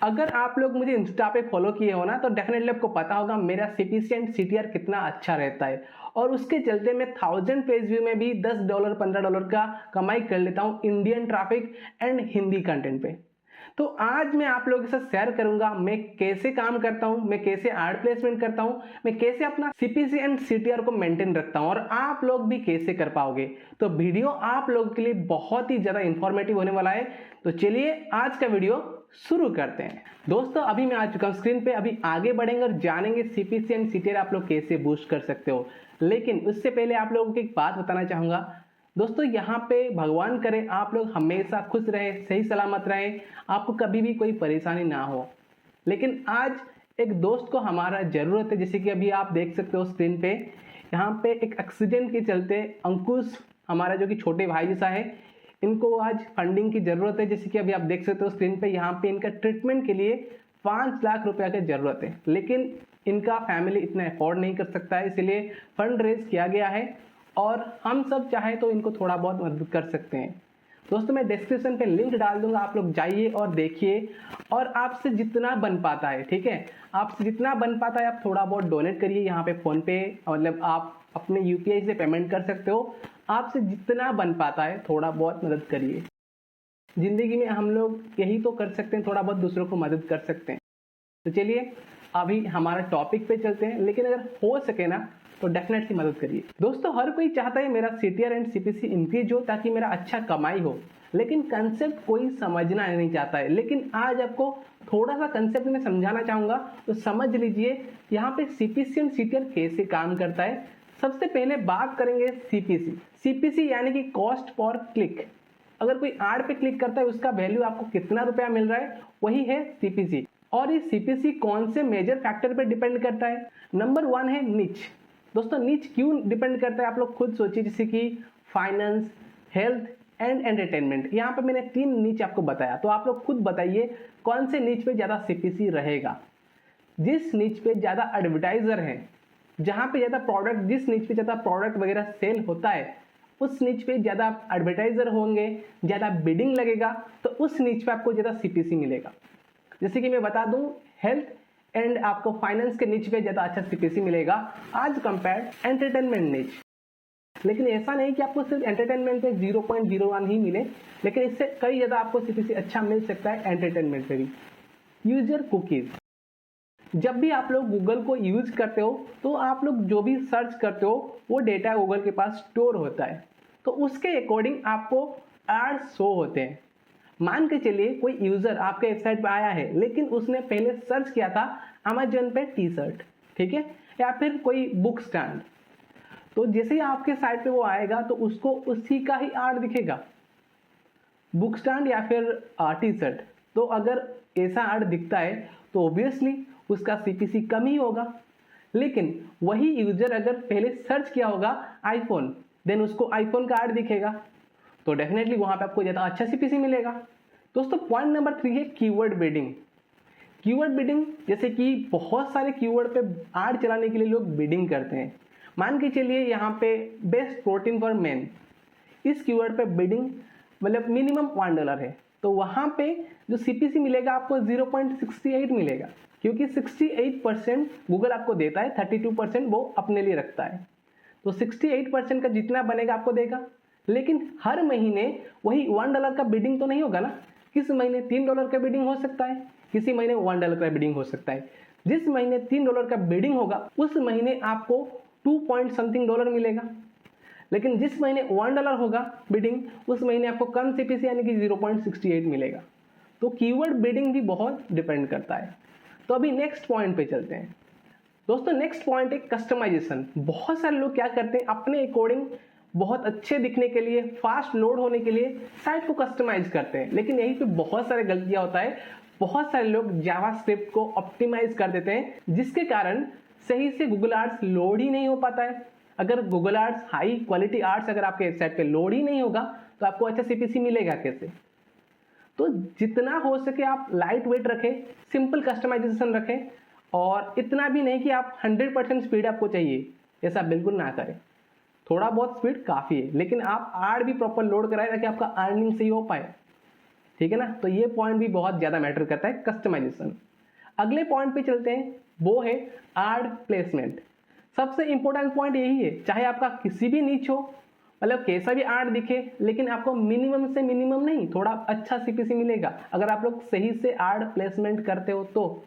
अगर आप लोग मुझे इंस्टा पे फॉलो किए हो ना तो डेफिनेटली आपको पता होगा मेरा सीपीसी एंड सीटीआर कितना अच्छा रहता है और उसके चलते मैं 1000 पेज व्यू में भी $10 $15 का कमाई कर लेता हूँ Indian traffic and Hindi content पे। तो आज मैं आप लोगों के साथ शेयर करूंगा मैं कैसे काम करता हूं, मैं कैसे एड प्लेसमेंट करता हूं, मैं कैसे अपना सीपीसी एंड सीटीआर को मेंटेन रखता हूं और आप लोग भी कैसे कर पाओगे। तो वीडियो आप लोगों के लिए बहुत ही ज्यादा इंफॉर्मेटिव होने वाला है। तो चलिए आज का वीडियो शुरू करते हैं। दोस्तों अभी मैं आ चुका हूं स्क्रीन पे, अभी आगे बढ़ेंगे और जानेंगे सीपीसी एंड सीटीआर आप लोग कैसे बूस्ट कर सकते हो। लेकिन उससे पहले आप लोगों को एक बात बताना चाहूंगा दोस्तों, यहाँ पे भगवान करे आप लोग हमेशा खुश रहे, सही सलामत रहे, आपको कभी भी कोई परेशानी ना हो। लेकिन आज एक दोस्त को हमारा जरूरत है, जैसे कि अभी आप देख सकते हो स्क्रीन पे, यहाँ पे एक एक्सीडेंट के चलते अंकुश हमारा जो कि छोटे भाई जैसा है, इनको आज फंडिंग की जरूरत है। जैसे कि अभी आप देख सकते हो स्क्रीन पे, यहाँ पे इनका ट्रीटमेंट के लिए 5 लाख रुपया की जरूरत है, लेकिन इनका फैमिली इतना अफोर्ड नहीं कर सकता है, इसलिए फंड रेज किया गया है और हम सब चाहे तो इनको थोड़ा बहुत मदद कर सकते हैं। दोस्तों मैं डिस्क्रिप्शन पे लिंक डाल दूंगा, आप लोग जाइए और देखिए और आपसे जितना बन पाता है, ठीक है, आपसे जितना बन पाता है आप थोड़ा बहुत डोनेट करिए। यहाँ पे फोन पे मतलब आप अपने यूपीआई से पेमेंट कर सकते हो, आपसे जितना बन पाता है थोड़ा बहुत मदद करिए। जिंदगी में हम लोग यही तो कर सकते हैं, थोड़ा बहुत दूसरों को मदद कर सकते हैं। तो चलिए अभी हमारा टॉपिक पे चलते हैं, लेकिन अगर हो सके ना तो डेफिनेटली मदद करिए। दोस्तों हर कोई चाहता है मेरा सीटीआर एंड सीपीसी इंक्रीज हो ताकि मेरा अच्छा कमाई हो, लेकिन कंसेप्ट कोई समझना नहीं चाहता है। लेकिन आज आपको थोड़ा सा कंसेप्ट में समझाना चाहूंगा, तो समझ लीजिए यहाँ पे सीपीसी एंड सीटीआर कैसे काम करता है। सबसे पहले बात करेंगे सीपीसी। सीपीसी यानी कि कॉस्ट पर क्लिक। अगर कोई एड पे क्लिक करता है उसका वैल्यू आपको कितना रुपया मिल रहा है, वही है सीपीसी। और ये सीपीसी कौन से मेजर फैक्टर पे डिपेंड करता है? नंबर 1 है नीच। दोस्तों नीच क्यों डिपेंड करता है आप लोग खुद सोचिए, जैसे कि फाइनेंस, हेल्थ एंड एंटरटेनमेंट। यहाँ पे मैंने 3 नीच आपको बताया, तो आप लोग खुद बताइए कौन से नीच पे ज्यादा सीपीसी रहेगा। जिस नीच पे ज्यादा एडवर्टाइजर है, जहां पे ज्यादा प्रोडक्ट, जिस नीच पे ज्यादा प्रोडक्ट वगैरह सेल होता है, उस नीच पे ज्यादा एडवर्टाइजर होंगे, ज्यादा बिडिंग लगेगा, तो उस नीच पे आपको ज्यादा सीपीसी मिलेगा। जैसे कि मैं बता दूं, हेल्थ एंड आपको फाइनेंस के नीच पे ज्यादा अच्छा सीपीसी मिलेगा आज कंपेयर एंटरटेनमेंट नीच। लेकिन ऐसा नहीं कि आपको सिर्फ एंटरटेनमेंट पे 0.01 ही मिले, लेकिन इससे कई ज्यादा आपको सीपीसी अच्छा मिल सकता है एंटरटेनमेंट पे भी। User cookies. जब भी आप लोग गूगल को यूज करते हो तो आप लोग जो भी सर्च करते हो वो डेटा गूगल के पास स्टोर होता है, तो उसके अकॉर्डिंग आपको एड शो होते हैं। मान के चलिए कोई यूजर आपके वेबसाइट पे आया है, लेकिन उसने पहले सर्च किया था अमेजन पे टी शर्ट, ठीक है, या फिर कोई बुक स्टैंड, तो जैसे ही आपके साइट पे वो आएगा तो उसको उसी का ही एड दिखेगा, बुक स्टैंड या फिर टी शर्ट। तो अगर ऐसा एड दिखता है तो ऑब्वियसली उसका सीपीसी कम ही होगा। लेकिन वही यूजर अगर पहले सर्च किया होगा आईफोन, देन उसको आईफोन का एड दिखेगा, तो डेफिनेटली वहां पे आपको ज्यादा अच्छा सीपीसी मिलेगा। दोस्तों पॉइंट नंबर 3 है कीवर्ड बिडिंग। कीवर्ड बिडिंग, जैसे कि बहुत सारे कीवर्ड पे एड चलाने के लिए लोग बिडिंग करते हैं। मान के चलिए यहाँ पे बेस्ट प्रोटीन फॉर मेन, इस कीवर्ड पे बिडिंग मतलब मिनिमम $1 है, तो वहां पे जो सीपीसी मिलेगा आपको 0.68 मिलेगा, क्योंकि 68% गूगल आपको देता है, 32% वो अपने लिए रखता है। तो 68% का जितना बनेगा आपको देगा। लेकिन हर महीने वही $1 का बिडिंग तो नहीं होगा ना, किसी महीने $3 का बिडिंग हो सकता है, किसी महीने $1 का बिडिंग हो सकता है। जिस महीने $3 का बिडिंग होगा उस महीने आपको 2 पॉइंट समथिंग डॉलर मिलेगा। लेकिन जिस महीने $1 होगा बिडिंग, उस महीने आपको कम सीपीसी यानी कि 0.68 मिलेगा। तो कीवर्ड बिडिंग भी बहुत डिपेंड करता है। तो अभी नेक्स्ट पॉइंट पे चलते हैं। दोस्तों नेक्स्ट पॉइंट है कस्टमाइजेशन। बहुत सारे लोग क्या करते हैं, अपने अकॉर्डिंग बहुत अच्छे दिखने के लिए, फास्ट लोड होने के लिए साइट को कस्टमाइज करते हैं, लेकिन यहीं पे बहुत सारे गलतियां होता है। बहुत सारे लोग जावास्क्रिप्ट को ऑप्टिमाइज कर देते हैं, जिसके कारण सही से गूगल आर्ट्स लोड ही नहीं हो पाता है। अगर Google arts high quality arts अगर आपके वेबसाइट पे लोड ही नहीं होगा तो आपको अच्छा सीपीसी मिलेगा कैसे? तो जितना हो सके आप लाइट वेट रखें, सिंपल कस्टमाइजेशन रखें, और इतना भी नहीं कि आप 100% स्पीड आपको चाहिए, ऐसा बिल्कुल ना करें। थोड़ा बहुत स्पीड काफी है, लेकिन आप आर भी प्रॉपर लोड कराए ताकि आपका अर्निंग सही हो पाए। ठीक है ना। तो ये पॉइंट भी बहुत ज़्यादा मैटर करता है, कस्टमाइजेशन। अगले पॉइंट पे चलते हैं, वो है एड प्लेसमेंट। सबसे इंपॉर्टेंट पॉइंट यही है, चाहे आपका किसी भी नीच हो, मतलब कैसा भी ऐड दिखे, लेकिन आपको मिनिमम से मिनिमम नहीं, थोड़ा अच्छा सीपीसी मिलेगा अगर आप लोग सही से ऐड प्लेसमेंट करते हो तो,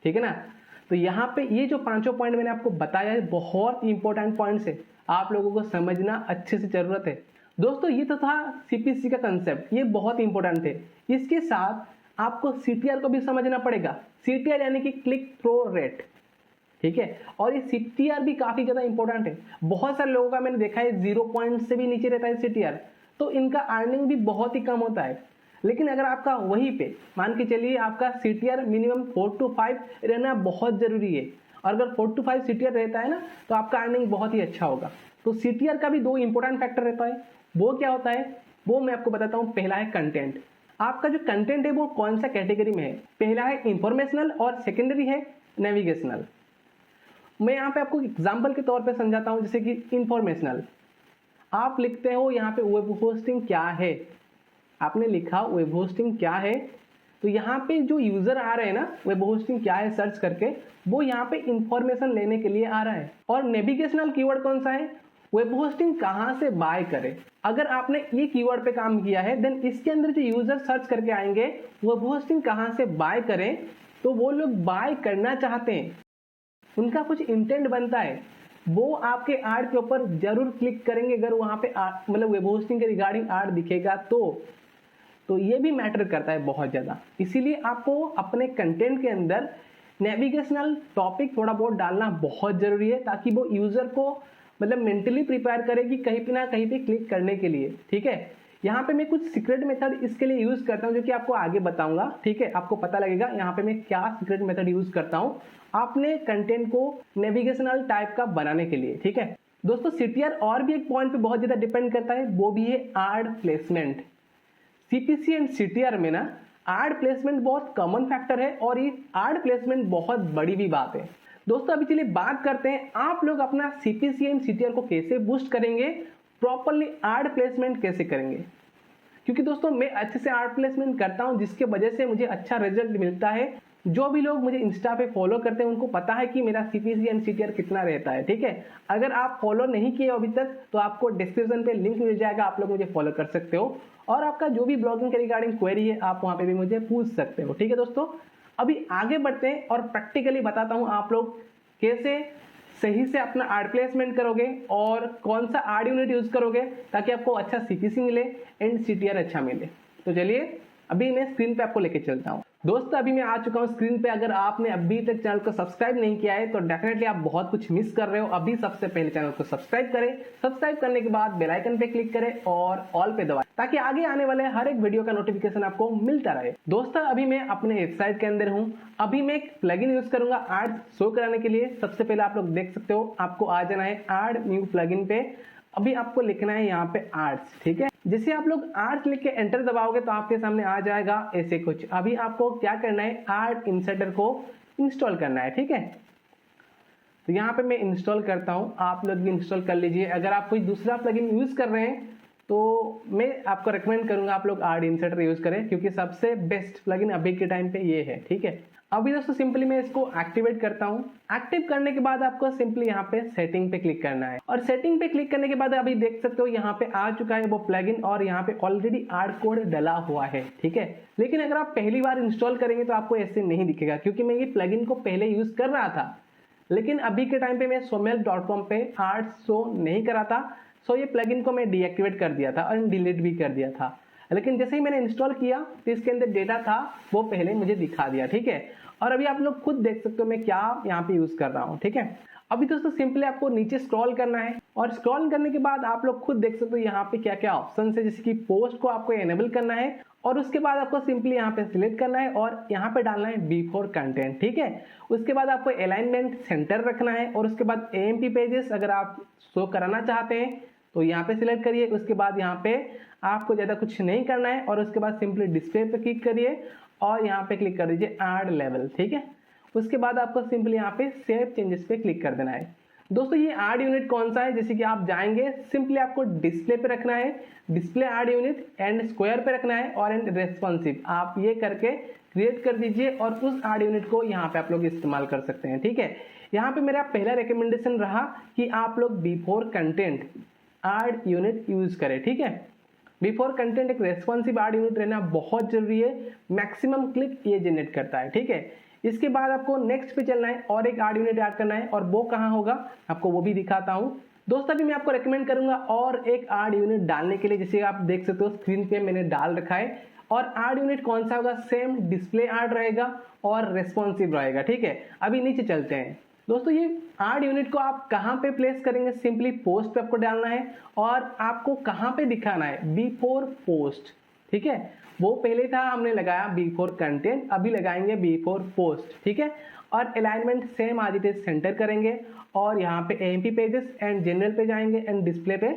ठीक है ना। तो यहाँ पे ये जो पांचों पॉइंट मैंने आपको बताया है, बहुत इंपॉर्टेंट पॉइंट्स है, आप लोगों को समझना अच्छे से जरूरत है। दोस्तों ये तो था सीपीसी का कंसेप्ट, ये बहुत इंपॉर्टेंट है। इसके साथ आपको सीटीआर को भी समझना पड़ेगा। सीटीआर यानी कि क्लिक थ्रू रेट, ठीक है। और ये सीटीआर भी काफी ज्यादा इंपॉर्टेंट है। बहुत सारे लोगों का मैंने देखा है 0 पॉइंट से भी नीचे रहता है सीटीआर, तो इनका अर्निंग भी बहुत ही कम होता है। लेकिन अगर आपका वहीं पे मान के चलिए आपका सीटीआर मिनिमम 4 to 5 रहना बहुत जरूरी है, और अगर 4 to 5 सीटीआर रहता है ना तो आपका अर्निंग बहुत ही अच्छा होगा। तो सीटीआर का भी 2 इंपॉर्टेंट फैक्टर रहता है। वो क्या होता है वो मैं आपको बताता हूँ। पहला है कंटेंट, आपका जो कंटेंट है वो कौन सा कैटेगरी में है। पहला है इंफॉर्मेशनल और सेकेंडरी है नेविगेशनल। मैं यहाँ पे आपको एग्जाम्पल के तौर पे समझाता हूँ। जैसे कि इंफॉर्मेशनल, आप लिखते हो यहाँ पे वेब होस्टिंग क्या है, आपने लिखा वेब होस्टिंग क्या है, तो यहाँ पे जो यूजर आ रहे हैं ना वेब होस्टिंग क्या है सर्च करके, वो यहाँ पे इंफॉर्मेशन लेने के लिए आ रहा है। और नेविगेशनल कीवर्ड कौन सा है, वेब होस्टिंग कहाँ से बाय करें। अगर आपने ये कीवर्ड पे काम किया है देन इसके अंदर जो यूजर सर्च करके आएंगे वेब होस्टिंग कहाँ से बाय करें, तो वो लोग बाय करना चाहते हैं, उनका कुछ इंटेंट बनता है, वो आपके ऐड के ऊपर जरूर क्लिक करेंगे अगर वहां पे मतलब वेब होस्टिंग के रिगार्डिंग ऐड दिखेगा तो ये भी मैटर करता है बहुत ज्यादा। इसीलिए आपको अपने कंटेंट के अंदर नेविगेशनल टॉपिक थोड़ा बहुत डालना बहुत जरूरी है, ताकि वो यूजर को मतलब मेंटली प्रिपेयर करे कि कहीं पे ना कहीं पे क्लिक करने के लिए, ठीक है। यहाँ पे मैं कुछ सीक्रेट मेथड इसके लिए यूज करता हूँ जो कि आपको आगे बताऊंगा, ठीक है। आपको पता लगेगा यहाँ पे मैं क्या सीक्रेट मेथड यूज करता हूँ आपने कंटेंट को नेविगेशनल टाइप का बनाने के लिए, ठीक है। दोस्तों सीटीआर और भी एक पॉइंट पे बहुत ज्यादा डिपेंड करता है, वो भी है add placement. CPC and CTR में ना ऐड प्लेसमेंट बहुत कॉमन फैक्टर है, और ये ऐड प्लेसमेंट बहुत बड़ी भी बात है। दोस्तों अभी चलिए बात करते हैं आप लोग अपना सीपीसी एंड सीटीआर को कैसे बूस्ट करेंगे, प्रॉपरली ऐड प्लेसमेंट कैसे करेंगे। क्योंकि दोस्तों मैं अच्छे से ऐड प्लेसमेंट करता हूं जिसके वजह से मुझे अच्छा रिजल्ट मिलता है। जो भी लोग मुझे इंस्टा पे फॉलो करते हैं उनको पता है कि मेरा सीपीसी एंड सीटीआर कितना रहता है, ठीक है। अगर आप फॉलो नहीं किए अभी तक तो आपको डिस्क्रिप्शन पे लिंक मिल जाएगा, आप लोग मुझे फॉलो कर सकते हो, और आपका जो भी ब्लॉगिंग के रिगार्डिंग क्वेरी है आप वहां पे भी मुझे पूछ सकते हो, ठीक है। दोस्तों अभी आगे बढ़ते हैं और प्रैक्टिकली बताता हूं आप लोग कैसे सही से अपना ऐड प्लेसमेंट करोगे और कौन सा ऐड यूनिट यूज करोगे ताकि आपको अच्छा सीपीसी मिले एंड सीटीआर अच्छा मिले। तो चलिए अभी मैं स्क्रीन पे आपको लेके चलता हूँ। दोस्तों अभी मैं आ चुका हूँ स्क्रीन पे। अगर आपने अभी तक चैनल को सब्सक्राइब नहीं किया है तो डेफिनेटली आप बहुत कुछ मिस कर रहे हो। अभी सबसे पहले चैनल को सब्सक्राइब करें, सब्सक्राइब करने के बाद बेल आइकन पे क्लिक करें और ऑल पे दबाएं ताकि आगे आने वाले हर एक वीडियो का नोटिफिकेशन आपको मिलता रहे। दोस्तों अभी मैं अपने वेबसाइट के अंदर हूँ। अभी मैं एक प्लगइन यूज करूंगा ऐड शो कराने के लिए। सबसे पहले आप लोग देख सकते हो, आपको आ जाना है ऐड न्यू प्लगइन पे। अभी आपको लिखना है यहाँ पे एड्स, ठीक है। जैसे आप लोग एड्स लिख के एंटर दबाओगे तो आपके सामने आ जाएगा ऐसे कुछ। अभी आपको क्या करना है, ऐड इंसर्टर को इंस्टॉल करना है, ठीक है। तो यहाँ पे मैं इंस्टॉल करता हूँ, आप लोग भी इंस्टॉल कर लीजिए। अगर आप कोई दूसरा प्लगइन यूज कर रहे हैं तो मैं आपको रेकमेंड करूंगा आप लोग ऐड इंसर्टर यूज करें, क्योंकि सबसे बेस्ट प्लगइन अभी के टाइम पे ये है, ठीक है। अभी दोस्तों सिंपली मैं इसको एक्टिवेट करता हूँ। एक्टिव करने के बाद आपको सिंपली यहाँ पे सेटिंग पे क्लिक करना है, और सेटिंग पे क्लिक करने के बाद अभी देख सकते हो यहाँ पे आ चुका है वो प्लगइन, और यहाँ पे ऑलरेडी ऐड कोड डला हुआ है, ठीक है। लेकिन अगर आप पहली बार इंस्टॉल करेंगे तो आपको ऐसे नहीं दिखेगा, क्योंकि मैं ये प्लगइन को पहले यूज कर रहा था, लेकिन अभी के टाइम पे मैं somail.com पे ऐड शो नहीं करा था। सो ये प्लगइन को मैं डीएक्टिवेट कर दिया था और डिलीट भी कर दिया था। लेकिन जैसे ही मैंने इंस्टॉल किया तो इसके अंदर डेटा था वो पहले मुझे दिखा दिया, ठीक है। और अभी आप लोग खुद देख सकते हो मैं क्या यहाँ पे यूज कर रहा हूँ, ठीक है। अभी दोस्तों सिंपली आपको नीचे स्क्रॉल करना है, और स्क्रॉल करने के बाद आप लोग खुद देख सकते हो यहाँ पे क्या क्या ऑप्शन है। जैसे कि पोस्ट को आपको एनेबल करना है, और उसके बाद आपको सिंपली यहाँ पे सिलेक्ट करना है और यहाँ पे डालना है बिफोर कंटेंट, ठीक है। उसके बाद आपको अलाइनमेंट सेंटर रखना है, और उसके बाद एएमपी पेजेस अगर आप शो कराना चाहते हैं तो यहाँ पे सिलेक्ट करिए। उसके बाद यहाँ पे आपको ज्यादा कुछ नहीं करना है, और उसके बाद सिंपली डिस्प्ले पे क्लिक करिए और यहाँ पे क्लिक कर दीजिए ऐड लेवल, ठीक है। उसके बाद आपको सिंपली यहाँ पे सेव चेंजेस पे क्लिक कर देना है। दोस्तों ये आर्ट यूनिट कौन सा है, जैसे कि आप जाएंगे सिंपली आपको डिस्प्ले पे रखना है, display art unit and square पे रखना है और एंड रेस्पॉन्सिव, आप ये करके क्रिएट कर दीजिए और उस आर्ट यूनिट को यहाँ पे आप लोग इस्तेमाल कर सकते हैं। ठीक है, यहाँ पे मेरा पहला रिकमेंडेशन रहा कि आप लोग before content art unit use करें। ठीक है, बिफोर कंटेंट एक रेस्पॉन्सिव आर्ट यूनिट रहना बहुत जरूरी है, मैक्सिमम क्लिक ये जनरेट करता है। ठीक है, इसके बाद आपको नेक्स्ट पे चलना है और एक आर्ट यूनिट ऐड करना है, और वो कहाँ होगा आपको वो भी दिखाता हूँ। दोस्तों अभी मैं आपको रेकमेंड करूंगा और एक आर्ट यूनिट डालने के लिए, जैसे आप देख सकते हो स्क्रीन पे मैंने डाल रखा है। और आर्ट यूनिट कौन सा होगा, सेम डिस्प्ले आर्ट रहेगा और रेस्पॉन्सिव रहेगा। ठीक है, अभी नीचे चलते हैं। दोस्तों ये आर्ट यूनिट को आप कहाँ पे प्लेस करेंगे, सिंपली पोस्ट पे आपको डालना है और आपको कहाँ पे दिखाना है, बिफोर पोस्ट। ठीक है, वो पहले था हमने लगाया बिफोर कंटेंट, अभी लगाएंगे बिफोर पोस्ट। ठीक है, और अलाइनमेंट सेम आज इट इज सेंटर करेंगे और यहाँ पे एमपी पेजेस एंड जनरल पे जाएंगे एंड डिस्प्ले पे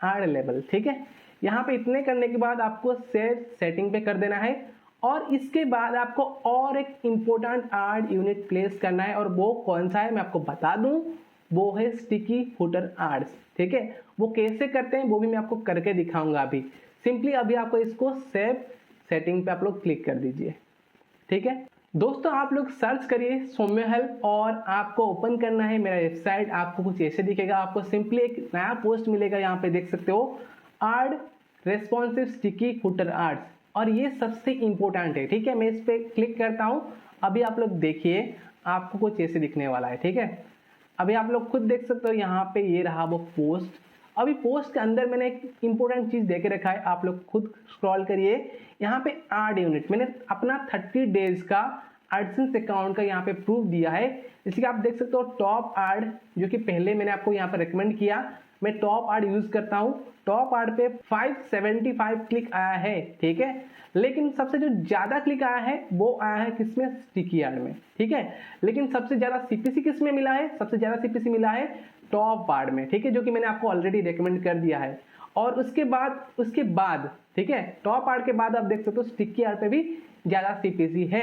आर्ट लेवल। ठीक है, यहाँ पे इतने करने के बाद आपको सेव सेटिंग पे कर देना है और इसके बाद आपको और एक इम्पोर्टेंट आर्ट यूनिट प्लेस करना है, और वो कौन सा है मैं आपको बता दूं, वो है स्टिकी फुटर आर्ट्स। ठीक है, वो कैसे करते हैं वो भी मैं आपको करके दिखाऊंगा अभी। सिंपली अभी आपको इसको सेव सेटिंग पे आप लोग क्लिक कर दीजिए। ठीक है दोस्तों, आप लोग सर्च करिए सौम्य हेल्प और आपको ओपन करना है मेरा वेबसाइट। आपको कुछ ऐसे दिखेगा, आपको सिंपली एक नया पोस्ट मिलेगा, यहाँ पे देख सकते हो art responsive sticky footer arts, और ये सबसे इंपॉर्टेंट है। ठीक है, मैं इस पे क्लिक करता हूँ, अभी आप लोग देखिए आपको कुछ ऐसे दिखने वाला है। ठीक है, अभी आप लोग खुद देख सकते हो यहाँ पे ये रहा वो पोस्ट। अभी पोस्ट के अंदर मैंने एक इंपॉर्टेंट चीज देके रखा है, आप लोग खुद स्क्रॉल करिए। यहाँ पे आर्ट यूनिट मैंने अपना 30 डेज का एडसेंस अकाउंट का यहाँ पे प्रूफ दिया है। जैसे कि आप देख सकते हो टॉप आर्ट, जो कि पहले मैंने आपको यहाँ पे रिकमेंड किया, मैं टॉप आर्ट यूज करता हूँ। टॉप आर्ट पे 575 क्लिक आया है। ठीक है, लेकिन सबसे जो ज्यादा क्लिक आया है वो आया है किसमें, स्टिकी आर्ट में। ठीक है, लेकिन सबसे ज्यादा सीपीसी किसमें मिला है, सबसे ज्यादा सीपीसी मिला है टॉप आर्ट में। ठीक है, जो कि मैंने आपको ऑलरेडी रिकमेंड कर दिया है। और उसके बाद ठीक है, टॉप आर्ट के बाद आप देख सकते हो स्टिकी आर्ट पे भी ज्यादा सीपीसी है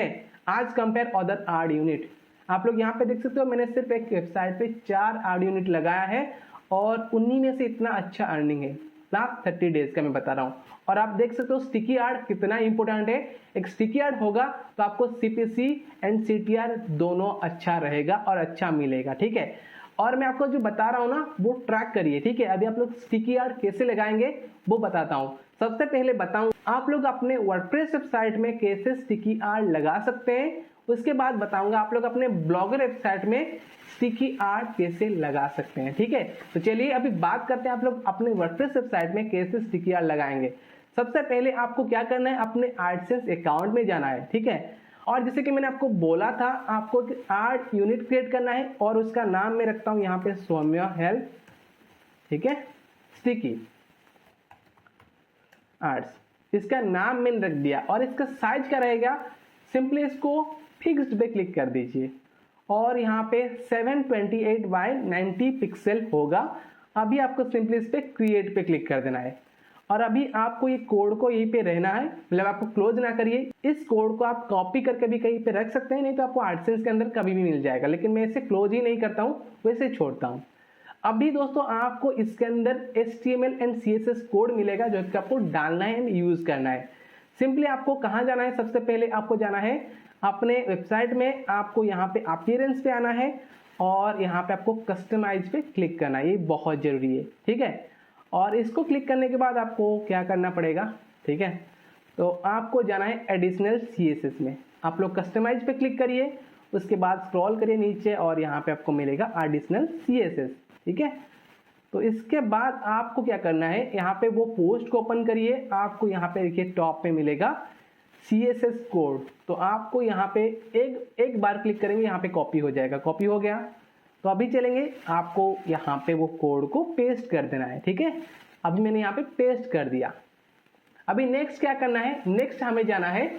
आज कंपेयर अदर आर्ट यूनिट। आप लोग यहाँ पे देख सकते हो मैंने सिर्फ एक वेबसाइट पे 4 आर्ट यूनिट लगाया है और उन्हीं में से इतना अच्छा अर्निंग है लास्ट 30 डेज का मैं बता रहा हूँ। और आप देख सकते हो स्टिकी आर्ट कितना इंपॉर्टेंट है। एक स्टिकी आर्ट होगा तो आपको सीपीसी एंड सीटीआर दोनों अच्छा रहेगा और अच्छा मिलेगा। ठीक है, और मैं आपको जो बता रहा हूँ ना वो ट्रैक करिए। ठीक है, अभी आप लोग स्टिकी आर्ट कैसे लगाएंगे वो बताता हूँ। सबसे पहले बताऊं आप लोग अपने वर्डप्रेस वेबसाइट में कैसे स्टिकी आर्ट लगा सकते हैं, उसके बाद बताऊंगा आप लोग अपने ब्लॉगर वेबसाइट में स्टिकी आर्ट कैसे लगा सकते हैं। ठीक है, तो चलिए अभी बात करते हैं आप लोग अपने वर्डप्रेस वेबसाइट में कैसे स्टिकी आर्ट लगाएंगे। सबसे पहले आपको क्या करना है, अपने एडसेंस अकाउंट में जाना है। ठीक है, और जैसे कि मैंने आपको बोला था आपको आर्ट यूनिट क्रिएट करना है और उसका नाम मैं रखता हूं यहाँ पे सौम्य हेल्प। ठीक है, स्टिकी आर्ट्स, इसका नाम मैंने रख दिया और इसका साइज क्या रहेगा, सिंपली इसको फिक्स्ड पे क्लिक कर दीजिए और यहाँ पे 728 बाय 90 पिक्सल होगा। अभी आपको सिंपली इस पे क्रिएट पे क्लिक कर देना है और अभी आपको ये कोड को यहीं पे रहना है, मतलब आपको क्लोज ना करिए। इस कोड को आप कॉपी करके भी कहीं पे रख सकते हैं, नहीं तो आपको एडसेंस के अंदर कभी भी मिल जाएगा, लेकिन मैं इसे क्लोज ही नहीं करता हूँ, वैसे छोड़ता हूँ। अभी दोस्तों आपको इसके अंदर HTML एंड CSS कोड मिलेगा जो कि आपको डालना है एंड यूज करना है। सिंपली आपको कहाँ जाना है, सबसे पहले आपको जाना है अपने वेबसाइट में, आपको यहाँ पे अपीयरेंस पे आना है और यहाँ पे आपको कस्टमाइज पे क्लिक करना है, ये बहुत जरूरी है। ठीक है, और इसको क्लिक करने के बाद आपको क्या करना पड़ेगा, ठीक है, तो आपको जाना है एडिशनल CSS में। आप लोग कस्टमाइज पे क्लिक करिए, उसके बाद स्क्रॉल करिए नीचे और यहाँ पे आपको मिलेगा एडिशनल CSS। ठीक है, तो इसके बाद आपको क्या करना है, यहाँ पे वो पोस्ट को ओपन करिए, आपको यहाँ पे देखिए टॉप पे मिलेगा CSS कोड। तो आपको यहाँ पे एक बार क्लिक करेंगे, यहाँ पे कॉपी हो जाएगा, कॉपी हो गया। तो अभी चलेंगे, आपको यहाँ पे वो कोड को पेस्ट कर देना है। ठीक है, अभी मैंने यहाँ पे पेस्ट कर दिया। अभी नेक्स्ट क्या करना है, नेक्स्ट हमें जाना है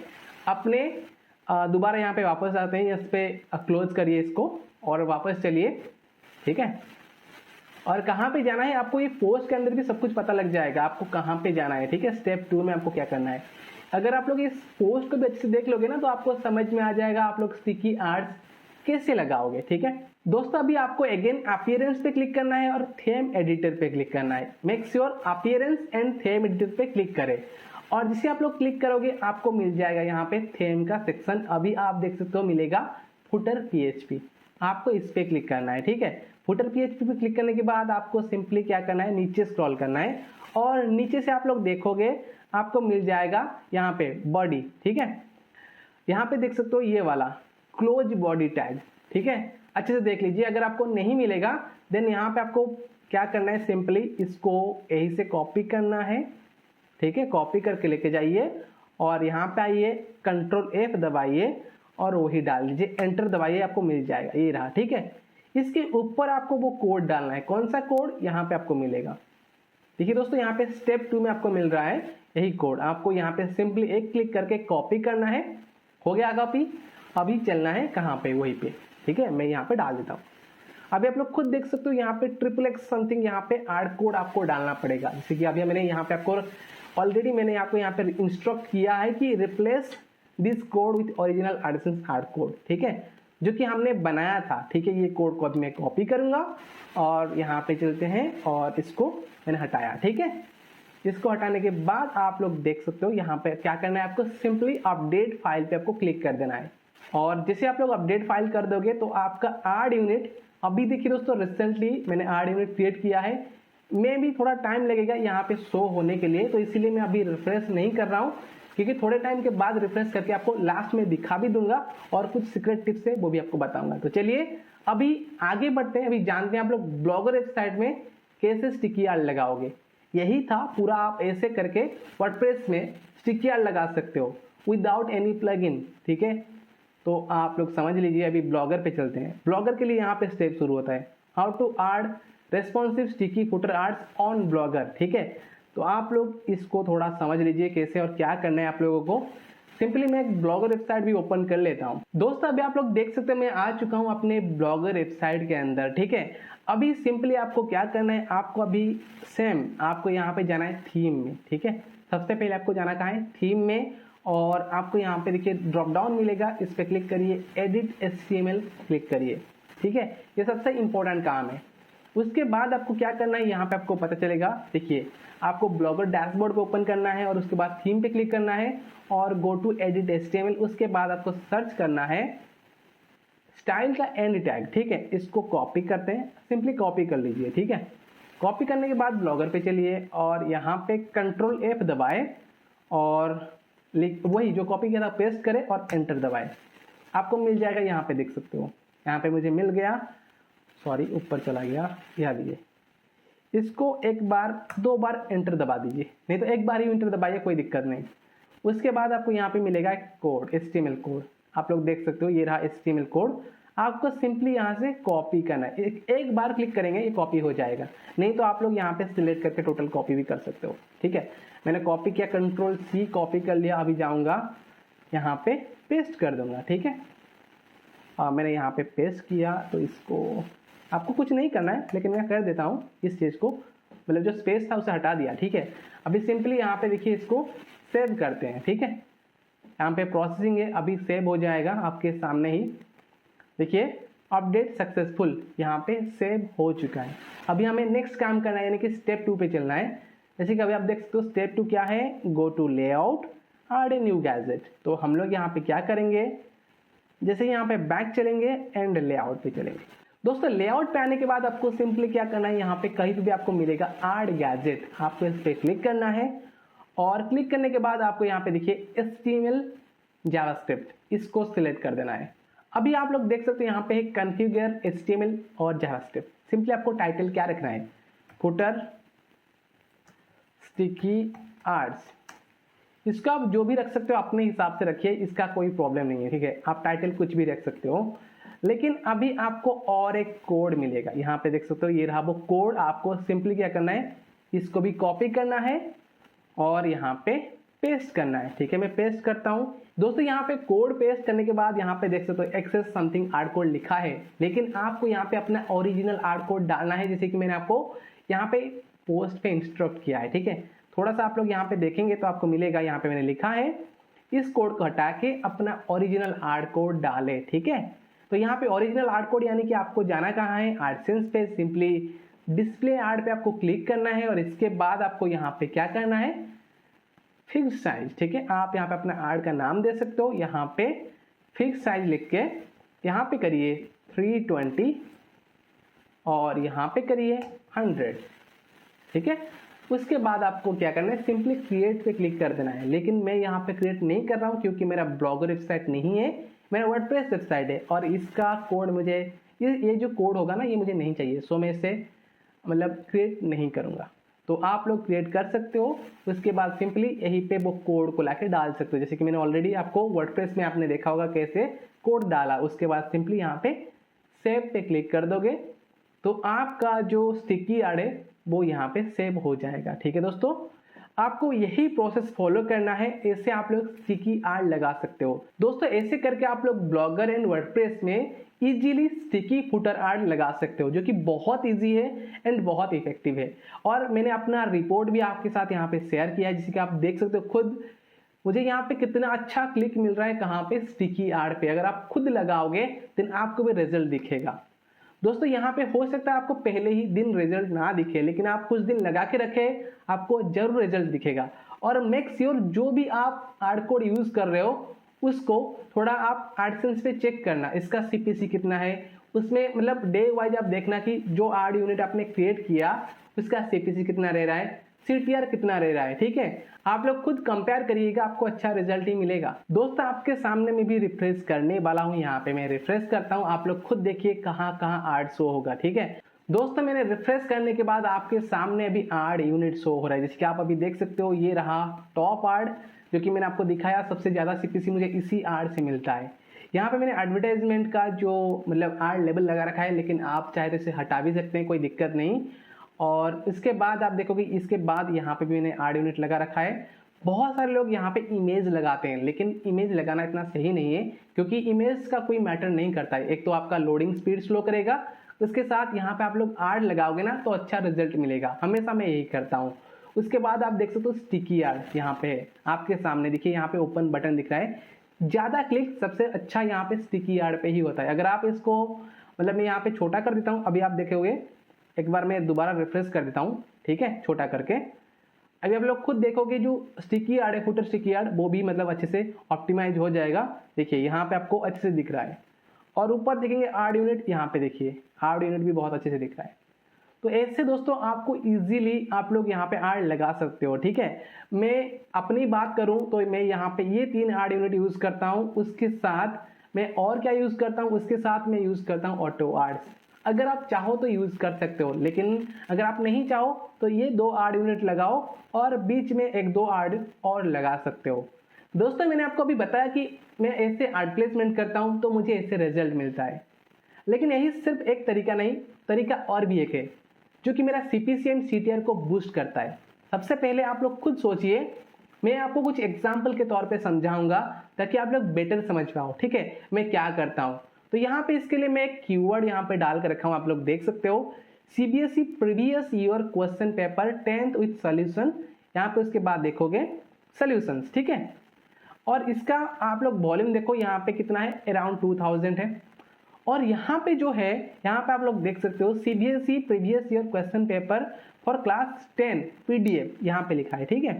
अपने दोबारा यहाँ पे वापस आते हैं, इस पे क्लोज करिए इसको और वापस चलिए। ठीक है, और कहाँ पे जाना है, आपको ये पोस्ट के अंदर भी सब कुछ पता लग जाएगा आपको कहाँ पे जाना है। ठीक है, स्टेप 2 में आपको क्या करना है, अगर आप लोग इस पोस्ट को भी अच्छे से देख लोगे ना तो आपको समझ में आ जाएगा आप लोग स्टिकी आर्ट्स कैसे लगाओगे, ठीक है दोस्तों। अभी आपको अगेन अपीयरेंस पे क्लिक करना है और थीम एडिटर पे क्लिक करना है। Make sure appearance and theme editor पे क्लिक करें और जिसे आप लोग क्लिक करोगे आपको मिल जाएगा यहाँ पे थीम का सेक्शन। अभी आप देख सकते हो मिलेगा फुटर PHP, आपको इस पे क्लिक करना है, ठीक है। फुटर PHP पे क्लिक करने के बाद आपको सिंपली क्या करना है, नीचे स्क्रॉल करना है और नीचे से आप लोग देखोगे आपको मिल जाएगा यहाँ पे बॉडी, ठीक है। यहाँ पे देख सकते हो ये वाला क्लोज बॉडी टैग, ठीक है, अच्छे से देख लीजिए। अगर आपको नहीं मिलेगा देन यहाँ पे आपको क्या करना है, सिंपली इसको यही से कॉपी करना है, ठीक है। कॉपी करके लेके जाइए और यहाँ पे आइए, कंट्रोल F दबाइए और वही डाल दीजिए, एंटर दबाइए, आपको मिल जाएगा, ये रहा, ठीक है। इसके ऊपर आपको वो कोड डालना है, कौन सा कोड यहाँ पे आपको मिलेगा, देखिए दोस्तों यहाँ पे स्टेप 2 में आपको मिल रहा है यही कोड। आपको यहाँ पे सिंपली एक क्लिक करके कॉपी करना है, हो गया कॉपी। अभी चलना है कहाँ पे, वहीं पे, ठीक है। मैं यहाँ पे डाल देता हूँ। अभी आप लोग खुद देख सकते हो यहाँ पे XXX समथिंग यहाँ पे आर्ट कोड आपको डालना पड़ेगा। जैसे कि अभी मैंने यहाँ पे आपको ऑलरेडी मैंने आपको यहाँ पे इंस्ट्रक्ट किया है कि replace this code with original AdSense art code, ठीक है, जो कि हमने बनाया था, ठीक है। ये कोड को मैं कॉपी करूंगा और यहाँ पे चलते हैं और इसको मैंने हटाया, ठीक है। इसको हटाने के बाद आप लोग देख सकते हो यहाँ पे क्या करना है, आपको सिंपली अपडेट फाइल पे आपको क्लिक कर देना है और जैसे आप लोग अपडेट फाइल कर दोगे तो आपका आर्ट यूनिट, अभी देखिए दोस्तों रिसेंटली मैंने आर्ट यूनिट क्रिएट किया है, मे भी थोड़ा टाइम लगेगा यहाँ पे शो होने के लिए, तो इसीलिए मैं अभी रिफ्रेश नहीं कर रहा हूँ क्योंकि थोड़े टाइम के बाद रिफ्रेश करके आपको लास्ट में दिखा भी दूंगा और कुछ सीक्रेट टिप्स है वो भी आपको बताऊंगा। तो चलिए अभी आगे बढ़ते हैं, अभी जानते हैं आप लोग ब्लॉगर वेबसाइट में कैसे स्टिकी आर्ट लगाओगे। यही था पूरा, आप ऐसे करके वर्डप्रेस में स्टिकी आर्ट लगा सकते हो विदाउट एनी प्लगइन, ठीक है। तो आप लोग समझ लीजिए, अभी ब्लॉगर पे चलते हैं। ब्लॉगर के लिए यहाँ पे स्टेप शुरू होता है, how to add responsive sticky footer arts on Blogger, ठीक है। तो आप लोग इसको थोड़ा समझ लीजिए कैसे और क्या करना है आप लोगों को। सिंपली मैं एक ब्लॉगर वेबसाइट भी ओपन कर लेता हूँ। दोस्तों अभी आप लोग देख सकते हैं मैं आ चुका हूँ अपने ब्लॉगर वेबसाइट के अंदर, ठीक है। अभी सिंपली आपको क्या करना है, आपको अभी सेम आपको यहाँ पे जाना है थीम में, ठीक है। सबसे पहले आपको जाना कहाँ है, थीम में, और आपको यहाँ पे देखिए ड्रॉप डाउन मिलेगा, इस पे क्लिक करिए, एडिट HTML क्लिक करिए, ठीक है। ये सबसे इंपॉर्टेंट काम है। उसके बाद आपको क्या करना है, यहाँ पे आपको पता चलेगा, देखिए आपको ब्लॉगर डैशबोर्ड पे ओपन करना है और उसके बाद थीम पे क्लिक करना है और गो टू एडिट HTML। उसके बाद आपको सर्च करना है स्टाइल का एंड टैग, ठीक है। इसको कॉपी करते हैं, सिंपली कॉपी कर लीजिए, ठीक है। कॉपी करने के बाद ब्लॉगर पे चलिए और यहाँ पे कंट्रोल F दबाए और वही जो कॉपी किया था पेस्ट करें और एंटर दबाए, आपको मिल जाएगा। यहाँ पे देख सकते हो, यहाँ पे मुझे मिल गया, सॉरी ऊपर चला गया, यहाँ दीजिए। इसको एक बार 2 बार एंटर दबा दीजिए, नहीं तो एक बार ही एंटर दबाइए, कोई दिक्कत नहीं। उसके बाद आपको यहाँ पे मिलेगा एक कोड, HTML कोड, आप लोग देख सकते हो ये रहा HTML कोड। आपको सिंपली यहाँ से कॉपी करना है, एक बार क्लिक करेंगे ये कॉपी हो जाएगा, नहीं तो आप लोग यहाँ पे सिलेक्ट करके टोटल कॉपी भी कर सकते हो, ठीक है। मैंने कॉपी किया, कंट्रोल C कॉपी कर लिया। अभी जाऊँगा यहाँ पे पेस्ट कर दूंगा, ठीक है। मैंने यहाँ पे पेस्ट किया, तो इसको आपको कुछ नहीं करना है लेकिन मैं कर देता हूँ इस चीज़ को, मतलब जो स्पेस था उसे हटा दिया, ठीक है। अभी सिंपली यहाँ पे देखिए इसको सेव करते हैं, ठीक है। यहाँ पे प्रोसेसिंग है, अभी सेव हो जाएगा आपके सामने ही, देखिए अपडेट सक्सेसफुल, यहाँ पे सेव हो चुका है। अभी हमें नेक्स्ट काम करना है, यानी कि स्टेप 2 पे चलना है। जैसे कि अभी आप देख सकते हो स्टेप 2 क्या है, go to layout, add a new gadget. तो हम लोग यहाँ पे क्या करेंगे, जैसे यहाँ पे बैक चलेंगे एंड लेआउट पे चलेंगे। दोस्तों लेआउट पे आने के बाद आपको सिंपली क्या करना है, यहाँ पे कहीं पे भी आपको मिलेगा ऐड गैजेट, आपको इस पे क्लिक करना है और क्लिक करने के बाद आपको यहाँ पे देखिए HTML जावास्क्रिप्ट, इसको सिलेक्ट कर देना है। अभी आप लोग देख सकते हो यहाँ पे है कॉन्फ़िगर HTML और जावास्क्रिप्ट। सिंपली आपको टाइटल क्या रखना है, फुटर स्टिकी आर्ट्स, इसका आप जो भी रख सकते हो अपने हिसाब से रखिए, इसका कोई प्रॉब्लम नहीं है, ठीक है। आप टाइटल कुछ भी रख सकते हो, लेकिन अभी आपको और एक कोड मिलेगा, यहाँ पे देख सकते हो ये रहा वो कोड। आपको सिंपली क्या करना है, इसको भी कॉपी करना है और यहाँ पे पेस्ट करना है, ठीक है। मैं पेस्ट करता हूँ। दोस्तों यहाँ पे कोड पेस्ट करने के बाद यहाँ पे देख सकते हो एक्सेस समथिंग आर्ट कोड लिखा है, लेकिन आपको यहाँ पे अपना ओरिजिनल आर्ट कोड डालना है, जैसे कि मैंने आपको यहाँ पे पोस्ट पे इंस्ट्रक्ट किया है, ठीक है। थोड़ा सा आप लोग यहाँ पे देखेंगे तो आपको मिलेगा, यहाँ पे मैंने लिखा है इस कोड को हटा के अपना ओरिजिनल आर्ट कोड डाले, ठीक है। तो यहाँ पे ओरिजिनल आर्ट कोड यानी कि आपको जाना कहाँ है, एडसेंस पे सिंपली डिस्प्ले आर्ट पे आपको क्लिक करना है और इसके बाद आपको यहाँ पे क्या करना है, फिक्स साइज। ठीक है, आप यहाँ पे अपना आर्ट का नाम दे सकते हो, यहाँ पे फिक्स साइज लिख के यहाँ पे करिए 320 और यहाँ पे करिए 100। ठीक है, उसके बाद आपको क्या करना है, सिंपली क्रिएट पे क्लिक कर देना है। लेकिन मैं यहाँ पे क्रिएट नहीं कर रहा हूँ क्योंकि मेरा ब्लॉगर वेबसाइट नहीं है, मेरा वर्डप्रेस वेबसाइट है और इसका कोड मुझे ये जो कोड होगा ना ये मुझे नहीं चाहिए, सो मैं इसे मतलब क्रिएट नहीं करूँगा। तो आप लोग क्रिएट कर सकते हो, उसके बाद सिंपली यहीं पे वो कोड को लाके डाल सकते हो। जैसे कि मैंने ऑलरेडी आपको वर्डप्रेस में आपने देखा होगा कैसे कोड डाला। उसके बाद सिंपली यहाँ पे सेव पे क्लिक कर दोगे तो आपका जो स्टिकी आर्ट है वो यहाँ पे सेव हो जाएगा। ठीक है दोस्तों, आपको यही प्रोसेस फॉलो करना है, ऐसे आप लोग स्टिकी आर्ट लगा सकते हो। दोस्तों ऐसे करके आप लोग ब्लॉगर एंड वर्डप्रेस में इजीली स्टिकी फुटर आर्ट लगा सकते हो, जो कि बहुत इजी है एंड बहुत इफेक्टिव है। और मैंने अपना रिपोर्ट भी आपके साथ यहाँ पे शेयर किया है, जिससे कि आप देख सकते हो खुद मुझे यहाँ पे कितना अच्छा क्लिक मिल रहा है, कहाँ पे, स्टिकी आर्ट पे। अगर आप खुद लगाओगे तो आपको भी रिजल्ट दिखेगा। दोस्तों यहाँ पे हो सकता है आपको पहले ही दिन रिजल्ट ना दिखे, लेकिन आप कुछ दिन लगा के रखे आपको जरूर रिजल्ट दिखेगा। और मेक श्योर जो भी आप आर्ट कोड यूज कर रहे हो उसको थोड़ा आप एडसेंस पे चेक करना, इसका सीपीसी कितना है, उसमें मतलब डे वाइज आप देखना कि जो आर्ट यूनिट आपने क्रिएट किया उसका सीपीसी कितना रह रहा है, सीटीआर कितना रह रहा है। ठीक है, आप लोग खुद कंपेयर करिएगा, आपको अच्छा रिजल्ट ही मिलेगा। दोस्तों आपके सामने में भी रिफ्रेश करने वाला हूँ, यहाँ पे मैं रिफ्रेश करता हूँ, आप लोग खुद देखिए कहाँ कहाँ आर्ट शो होगा। ठीक है दोस्तों, मैंने रिफ्रेश करने के बाद आपके सामने अभी आर्ट यूनिट शो हो रहा है, जैसे कि आप अभी देख सकते हो। ये रहा टॉप आर्ट जो कि मैंने आपको दिखाया, सबसे ज्यादा सीपीसी मुझे इसी आर्ट से मिलता है। यहाँ पे मैंने एडवर्टाइजमेंट का जो मतलब आर्ट लेबल लगा रखा है, लेकिन आप चाहे तो इसे हटा भी सकते हैं, कोई दिक्कत नहीं। और इसके बाद आप देखोगे, इसके बाद यहाँ पे भी मैंने आर्ट यूनिट लगा रखा है। बहुत सारे लोग यहाँ पे इमेज लगाते हैं, लेकिन इमेज लगाना इतना सही नहीं है क्योंकि इमेज का कोई मैटर नहीं करता है। एक तो आपका लोडिंग स्पीड स्लो करेगा, उसके साथ यहाँ पे आप लोग आर्ट लगाओगे ना तो अच्छा रिजल्ट मिलेगा, हमेशा मैं यही करता हूँ। उसके बाद आप देख सकते हो स्टिकी आर्ट यहाँ पे है आपके सामने, देखिए यहाँ पे ओपन बटन दिख रहा है। ज्यादा क्लिक सबसे अच्छा यहाँ पे स्टिकी आर्ट पे ही होता है। अगर आप इसको मतलब मैं यहाँ पे छोटा कर देता हूँ, अभी आप देखोगे, एक बार मैं दोबारा रिफ्रेश कर देता हूँ, ठीक है, छोटा करके। अभी आप लोग खुद देखोगे जो स्टिकी आर्ट है, फुटर स्टिकी आर्ट, वो भी मतलब अच्छे से ऑप्टिमाइज हो जाएगा। देखिए यहाँ पे आपको अच्छे से दिख रहा है और ऊपर देखेंगे आर्ट यूनिट, यहाँ पे देखिए आर्ट यूनिट भी बहुत अच्छे से दिख रहा है। तो ऐसे दोस्तों आपको इजीली आप लोग यहाँ पे आर्ट लगा सकते हो। ठीक है, मैं अपनी बात करूँ तो मैं यहाँ पे ये 3 आर्ट यूनिट यूज करता हूँ, उसके साथ मैं और क्या यूज करता हूँ, उसके साथ मैं यूज करता हूँ ऑटो आर्ट्स। अगर आप चाहो तो यूज कर सकते हो, लेकिन अगर आप नहीं चाहो तो ये 2 आर्ट यूनिट लगाओ और बीच में 1-2 आर्ट और लगा सकते हो। दोस्तों मैंने आपको अभी बताया कि मैं ऐसे आर्ट प्लेसमेंट करता हूं तो मुझे ऐसे रिजल्ट मिलता है, लेकिन यही सिर्फ एक तरीका नहीं, तरीका और भी एक है जो कि मेरा सीपीसी एंड सीटीआर को बूस्ट करता है। सबसे पहले आप लोग खुद सोचिए, मैं आपको कुछ एग्जाम्पल के तौर पे समझाऊंगा ताकि आप लोग बेटर समझ पाओ। ठीक है, मैं क्या करता हूँ, तो यहाँ पे इसके लिए मैं एक कीवर्ड यहाँ पे डाल कर रखा हूँ, आप लोग देख सकते हो, CBSE previous year question paper 10th with solution. यहाँ पे उसके बाद देखोगे सॉल्यूशंस, ठीक है, और इसका आप लोग वॉल्यूम देखो यहाँ पे कितना है, अराउंड 2000 है। और यहाँ पे जो है, यहाँ पे आप लोग देख सकते हो CBSE previous year question paper for class 10 PDF यहाँ पे लिखा है। ठीक है,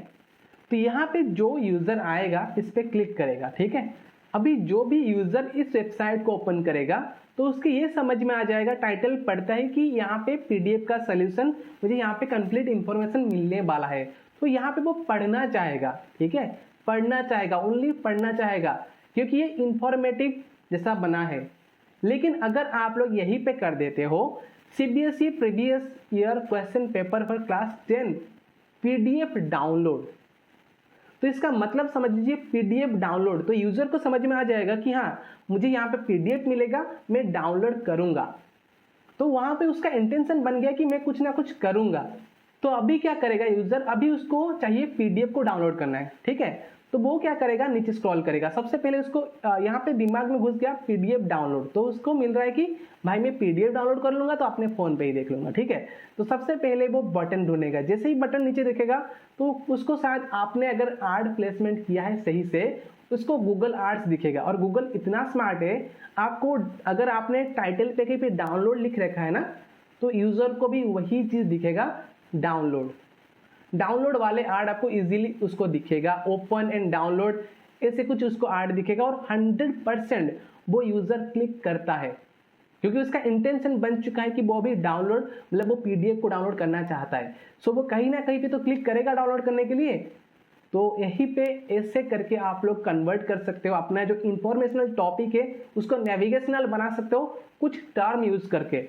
तो यहाँ पे जो यूजर आएगा इस पे क्लिक करेगा। ठीक है, अभी जो भी यूजर इस वेबसाइट को ओपन करेगा तो उसके ये समझ में आ जाएगा, टाइटल पढ़ता है कि यहाँ पे पीडीएफ का सॉल्यूशन मुझे यहाँ पे कंप्लीट इंफॉर्मेशन मिलने वाला है, तो यहाँ पे वो पढ़ना चाहेगा। ठीक है, पढ़ना चाहेगा, ओनली पढ़ना चाहेगा, क्योंकि ये इंफॉर्मेटिव जैसा बना है। लेकिन अगर आप लोग यहीं पे कर देते हो CBSE previous year question paper for class 10 PDF download, तो इसका मतलब समझ लीजिए पीडीएफ डाउनलोड, तो यूजर को समझ में आ जाएगा कि हाँ मुझे यहाँ पे पीडीएफ मिलेगा, मैं डाउनलोड करूंगा। तो वहां पे उसका इंटेंशन बन गया कि मैं कुछ ना कुछ करूंगा। तो अभी क्या करेगा यूजर, अभी उसको चाहिए पीडीएफ को डाउनलोड करना है। ठीक है, तो वो क्या करेगा, नीचे स्क्रॉल करेगा, सबसे पहले उसको यहाँ पे दिमाग में घुस गया पीडीएफ डाउनलोड, तो उसको मिल रहा है कि भाई मैं पीडीएफ डाउनलोड कर लूंगा तो अपने फोन पे ही देख लूंगा। ठीक है, तो सबसे पहले वो बटन ढूंढेगा, जैसे ही बटन नीचे देखेगा तो उसको शायद आपने अगर आर्ट प्लेसमेंट किया है सही से उसको गूगल आर्ट्स दिखेगा। और गूगल इतना स्मार्ट है, आपको अगर आपने टाइटल पे कहीं पे डाउनलोड लिख रखा है ना, तो यूजर को भी वही चीज दिखेगा, डाउनलोड वाले ऐड आपको इजीली उसको दिखेगा, ओपन एंड डाउनलोड ऐसे कुछ उसको ऐड दिखेगा। और 100% वो यूजर क्लिक करता है, क्योंकि उसका इंटेंशन बन चुका है कि वो अभी डाउनलोड मतलब वो पीडीएफ को डाउनलोड करना चाहता है। सो वो कहीं ना कहीं पे तो क्लिक करेगा डाउनलोड करने के लिए। तो यहीं पे ऐसे करके आप लोग कन्वर्ट कर सकते हो, अपना जो इंफॉर्मेशनल टॉपिक है उसको नेविगेशनल बना सकते हो कुछ टर्म यूज करके,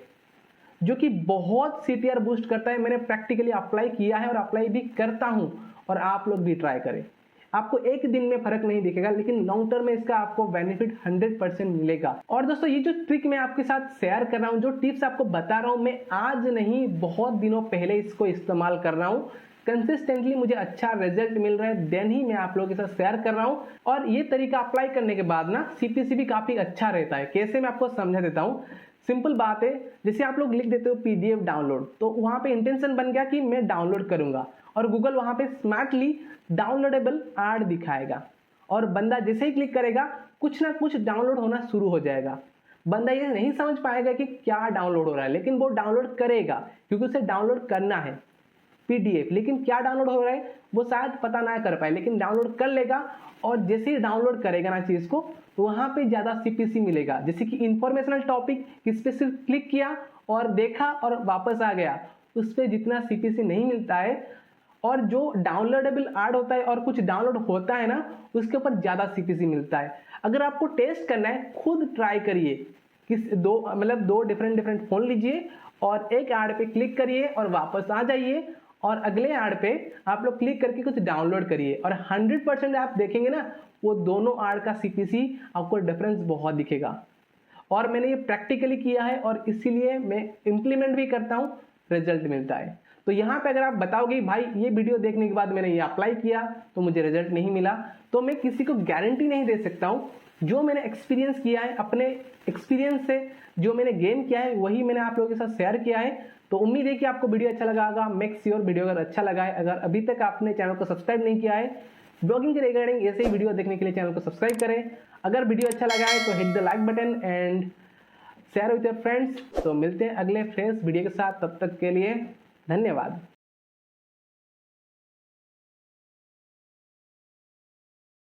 जो कि बहुत सीटीआर बूस्ट करता है। मैंने प्रैक्टिकली अप्लाई किया है और अप्लाई भी करता हूं, और आप लोग भी ट्राई करें। आपको एक दिन में फर्क नहीं दिखेगा, लेकिन लॉन्ग टर्म में इसका आपको बेनिफिट 100% मिलेगा। और दोस्तों ये जो ट्रिक मैं आपके साथ शेयर कर रहा हूं, जो टिप्स आपको बता रहा हूं, मैं आज नहीं बहुत दिनों पहले इसको इस्तेमाल कर रहा हूं। कंसिस्टेंटली मुझे अच्छा रिजल्ट मिल रहा है, देन ही मैं आप लोगों के साथ शेयर कर रहा हूं। और ये तरीका अप्लाई करने के बाद ना सीपीसी भी काफी अच्छा रहता है। कैसे, मैं आपको समझा देता हूँ। सिंपल बात है, जैसे आप लोग लिख देते हो पीडीएफ डाउनलोड, तो वहां पे इंटेंशन बन गया कि मैं डाउनलोड करूंगा, और गूगल वहां पे स्मार्टली डाउनलोडेबल ऐड दिखाएगा, और बंदा जैसे ही क्लिक करेगा कुछ ना कुछ डाउनलोड होना शुरू हो जाएगा। बंदा ये नहीं समझ पाएगा कि क्या डाउनलोड हो रहा है, लेकिन वो डाउनलोड करेगा क्योंकि उसे डाउनलोड करना है पीडीएफ। लेकिन क्या डाउनलोड हो रहा है वो शायद पता ना कर पाए, लेकिन डाउनलोड कर लेगा। और जैसे ही डाउनलोड करेगा ना चीज को, तो वहां पे ज्यादा सीपीसी मिलेगा। जैसे कि इंफॉर्मेशनल टॉपिक, इस पे सिर्फ क्लिक किया और देखा और वापस आ गया, उस पे जितना सीपीसी नहीं मिलता है। और जो डाउनलोडेबल ऐड होता है और कुछ डाउनलोड होता है ना, उसके ऊपर ज्यादा सीपीसी मिलता है। अगर आपको टेस्ट करना है, खुद ट्राई करिए। दो डिफरेंट फोन लीजिए और एक ऐड पे क्लिक करिए और वापस आ जाइए, और अगले ऐड पे आप लोग क्लिक करके कुछ डाउनलोड करिए, और 100% आप देखेंगे ना, वो दोनों ऐड का सीपीसी आपको डिफरेंस बहुत दिखेगा। और मैंने ये प्रैक्टिकली किया है, और इसीलिए मैं इंप्लीमेंट भी करता हूँ, रिजल्ट मिलता है। तो यहाँ पे अगर आप बताओगे भाई ये वीडियो देखने के बाद मैंने ये अप्लाई किया तो मुझे रिजल्ट नहीं मिला, तो मैं किसी को गारंटी नहीं दे सकता हूँ। जो मैंने एक्सपीरियंस किया है, अपने एक्सपीरियंस से जो मैंने गेन किया है, वही मैंने आप लोगों के साथ शेयर किया है। तो उम्मीद है कि आपको वीडियो अच्छा लगा होगा। मेक श्योर वीडियो अगर अच्छा लगा है, अगर अभी तक आपने चैनल को सब्सक्राइब नहीं किया है, ब्लॉगिंग के रिगार्डिंग ऐसे ही वीडियो देखने के लिए चैनल को सब्सक्राइब करें। अगर वीडियो अच्छा लगा है तो hit the like button and share with your friends. तो मिलते हैं अगले फ्रेंड्स वीडियो के साथ, तब तक के लिए धन्यवाद।